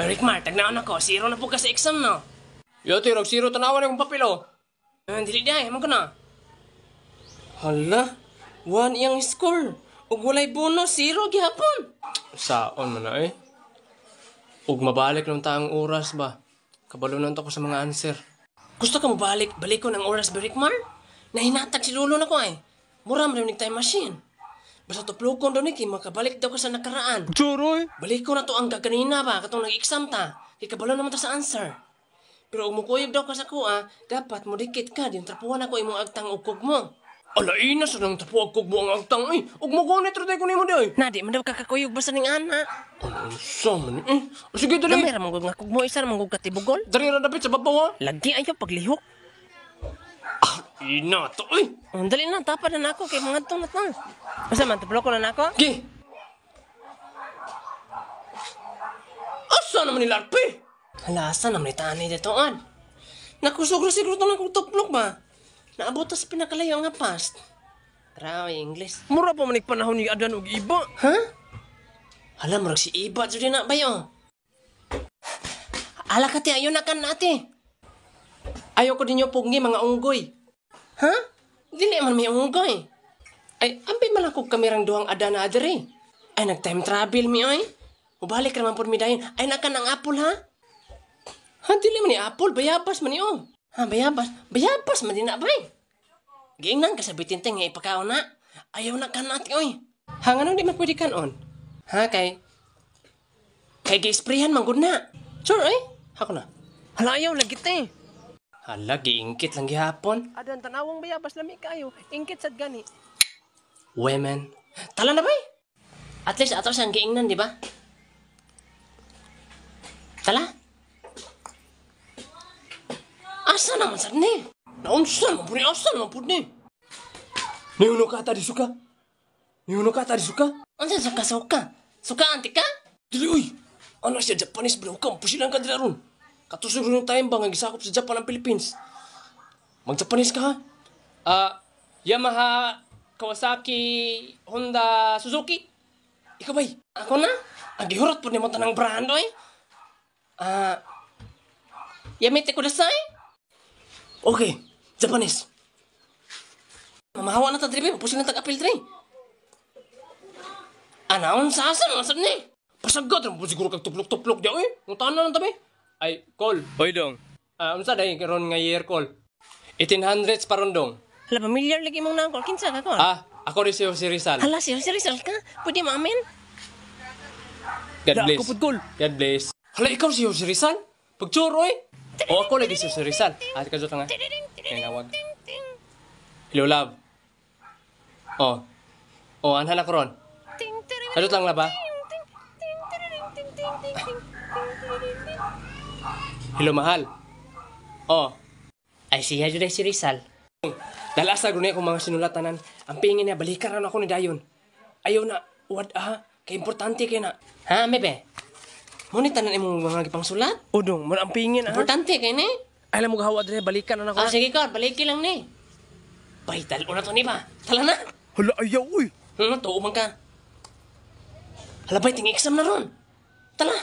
Berikmar, tagnaon ako. Zero na po ka sa exam, no? Yo, tirog, zero tanawan akong papel, oh. Dili di ay, man ko na. Hala, 1 iyang score. Ug walay bonus, zero gihapon. Saon man na, eh. Ug mabalik ng taang oras ba? Kabalunan to ko sa mga answer. Gusto ka mo balik ko ng oras, Berikmar? Nahinatag si Lolo na ko ay. Mura mo rin time machine. Basta tuplukon daw ni Kim, makabalik daw ka sa nakaraan. Churoy! Balik ko na to ang kaganina ba, katong nag-exam ta. Ikabalo naman ta sa answer. Pero kung mukuyog daw ka sa kuha, dapat mo dikit ka, din trapuhan ako imong agtang ukog mo. Alaina sa nang tapuag kog mo ang agtang, eh. Ug mo gunit rin ko nimo di, eh. Nadi, man daw kakakuyog basta ning ana. Ano sa man, eh. O sige, dali. Gamera manggug nga kugmo, isa manggug katibugol. Dari na dapit sa babaw, ha? Lagi ayaw paglihok. Ina to, eh. Dali na, tapad na ako kay mga itong natang. Basta man, tuplo ko na ako. Gi! Asa naman nila, arpe? Hala, asa naman itani ditoan. Nakusugro siguro ito na kong tuplok ba? Naabot sa pinakalayo nga past. Tara, English. Mura pa manig panahon ni Adan og iba. Ha? Hala, marag si Iba, dyan na ba yun? Ala ka ti, ayaw na kan nati. Ayaw ko din yung pugni, mga unggoy. Ha? Dili man may unggoy. Ay, ambil man ako kamerang duhang Adan na adere. Ay, nag-time travel mi, oy. Mubalik naman po mi dahin. Ay, nakan ang apple, ha? Ha, dili man ni apple, bayabas man ni, oh. Ha, bayabas. Bayabas, madina bay. Giingnan ka sa bitinteng nga ipakaon na. Ayaw na kan nati, oy. Hangan di man pwede kanon. Ha, kay gi-sprayhan man gud na. Sure, eh. Hako na. Hala, ayaw lagi te. Hala, giingkit lang gihapon. Adan tanawang bayabas lami kayo. Ingkit sad gani. Women. Tala na bay. At least ato siyang giingnan, di ba? Tala. Asa naman sad ni? Naunsan mo po ni, asan mo po ni? Niuno ka ata di suka? Niuno ka ata di suka? Ansa suka? Suka antika? Dili, uy! Ano siya, Japanese bro? Kam, pusilang ka dila ron. Katusog rin yung time ba nga gisakop sa Japan ang Philippines? Mag-Japanese ka, ha? Yamaha, Kawasaki, Honda, Suzuki? Ikaw ba'y? Ako na? Ang gihurot po ni mo tanang brand, oy. Yamete kudasai? Okay, Japanese. Mamahawa na ta diri, pusin na tag-apil diri. Anaon sa asan nasad ni? Pasagat rin po siguro kag tuplok-tuplok di, uy. Nguntaan na lang tabi. Ay, call. Hoy dong. Ano sa dahi, karon nga year call. 1800s paron dong. Hala, familiar lagi mong nangkol. Kinsa ka ko? Ako rin si Rizal. Hala, si Rizal ka? Pwede maamin? God bless. God bless. Hala, ikaw si Rizal? Pagtsuro, eh. O ako lagi si Rizal. Ate ka nga. Kaya nawag. Hello, love. Anhan ako ron. Hadot lang na ba? Hello, mahal. Ay, siya dyan si Rizal. Dalasa gano'n akong mga sinulatanan. Ang pingin niya, balikan ako ni Dayon. Ayaw na, kaya importante kaya na. Ha, mebe? Ngunit tanan imong mga gipang sulat? Dong, ang pingin, Importante kaya ni? Alam mo gahawa dre, balikan na ako. Sige ka, balikin lang ni. Vital, una to ni ba? Tala na. Hala, ayaw, uy. Tuo man ka. Hala, bay, ting exam na ron. Tala.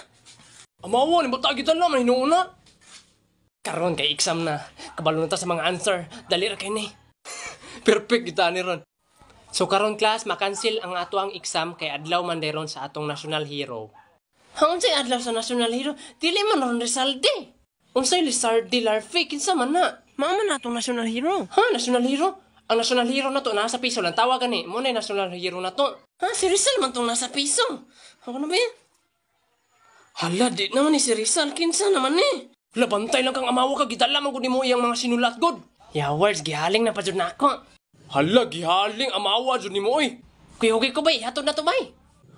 Amawa, ni batagitan naman, hinuuna. Karon kay exam na. Kabalo na ta sa mga answer. Dali ra kay ni. Perfect kita ni ron. So karon class, makansil ang ato ang exam kay adlaw man ron sa atong national hero. Unsay adlaw sa national hero? Dili man ron Rizalde. Unsay Lizarde Larfe, kinsa man na? Mao man natong national hero. Ha, national hero? Ang national hero na to nasa piso lang tawagan ni. Mo na national hero na to. Ha, si Rizal man tong nasa piso. Ako na ba yan? Hala, di naman ni si Rizal. Kinsa naman ni? Hala, bantay lang kang amawa ka. Gidala man ko ni mo iyang mga sinulat, God. Ya, words, gihaling na pa dyan na ako. Hala, gihaling, amawa dyan ni mo, oy. Kuya-hugi ko ba? Hatod na to ba?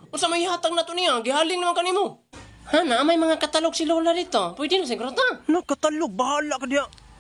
O sa may hatag na to niya, gihaling naman ka ni mo. Ha, na may mga katalog si Lola dito. Pwede na siguro ta. No, katalog, bahala ka diya.